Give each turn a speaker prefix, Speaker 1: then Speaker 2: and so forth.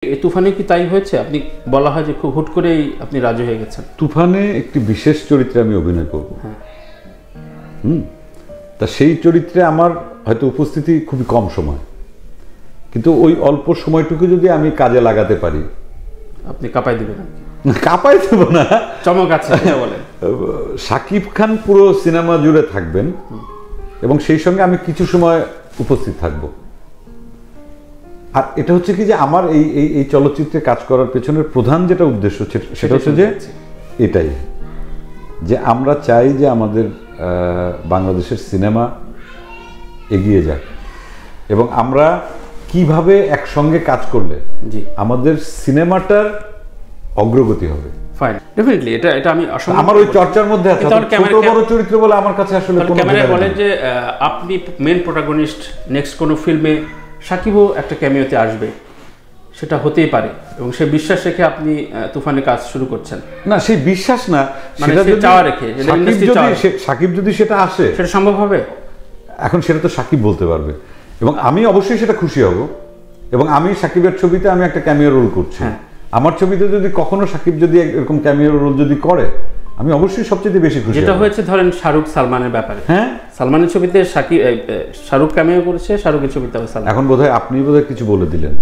Speaker 1: এই তুফানে কি তাই হয়েছে? আপনি বলা হয় যে খুব হুট করেই আপনি রাজি হয়ে গেছেন।
Speaker 2: তুফানে একটি বিশেষ চরিত্রে আমি অভিনয় করব। তা সেই চরিত্রে আমার হয়তো উপস্থিতি খুবই কম সময়, কিন্তু ওই অল্প সময়টুকু যদি আমি কাজে লাগাতে পারি।
Speaker 1: আপনি কাঁপাই দিবেন?
Speaker 2: কাঁপাই দেব না,
Speaker 1: চমক আছে বলেন।
Speaker 2: শাকিব খান পুরো সিনেমা জুড়ে থাকবেন এবং সেই সঙ্গে আমি কিছু সময় উপস্থিত থাকব। আর এটা হচ্ছে কি যে আমার এই এই চলচ্চিত্রে কাজ করার পেছনের প্রধান যেটা উদ্দেশ্য সেটা হচ্ছে যে এটাই, যে আমরা চাই যে আমাদের বাংলাদেশের সিনেমা এগিয়ে যাক এবং আমরা কিভাবে একসঙ্গে কাজ করলে আমাদের সিনেমাটার অগ্রগতি হবে।
Speaker 1: ফাইন, ডেফিনেটলি এটা আমি
Speaker 2: আমার ওই চর্চার মধ্যে আছে। ছোট বড় চরিত্র বলে আমার কাছে আসলে
Speaker 1: ক্যামেরায় বলে যে আপনি মেন প্রোটাগনিস্ট, নেক্সট কোনো ফিল্মে সাকিবও একটা ক্যামিওতে আসবে, সেটা হতেই পারে এবং সেই বিশ্বাস রেখে আপনি তুফানে কাজ শুরু করছেন।
Speaker 2: না, সেই বিশ্বাস না,
Speaker 1: সেটা যদি চাওয়া রেখে
Speaker 2: সাকিব যদি সেটা আসে,
Speaker 1: সেটা সম্ভব হবে।
Speaker 2: এখন সেটা তো সাকিব বলতে পারবে এবং আমি অবশ্যই সেটা খুশি হব। এবং আমি সাকিবের ছবিতে আমি একটা ক্যামিও রোল করছি, আমার ছবিতে যদি কখনো সাকিব যদি এরকম ক্যামিও রোল যদি করে, আমি অবশ্যই সবচেয়ে বেশি খুশি।
Speaker 1: যেটা হয়েছে ধরেন শাহরুখ সালমানের ব্যাপারে, সালমানের ছবিতে শাহরুখ ক্যামিও করেছে, শাহরুখের ছবিতে।
Speaker 2: এখন বোধহয় আপনি বোধহয় কিছু বলে দিলেন।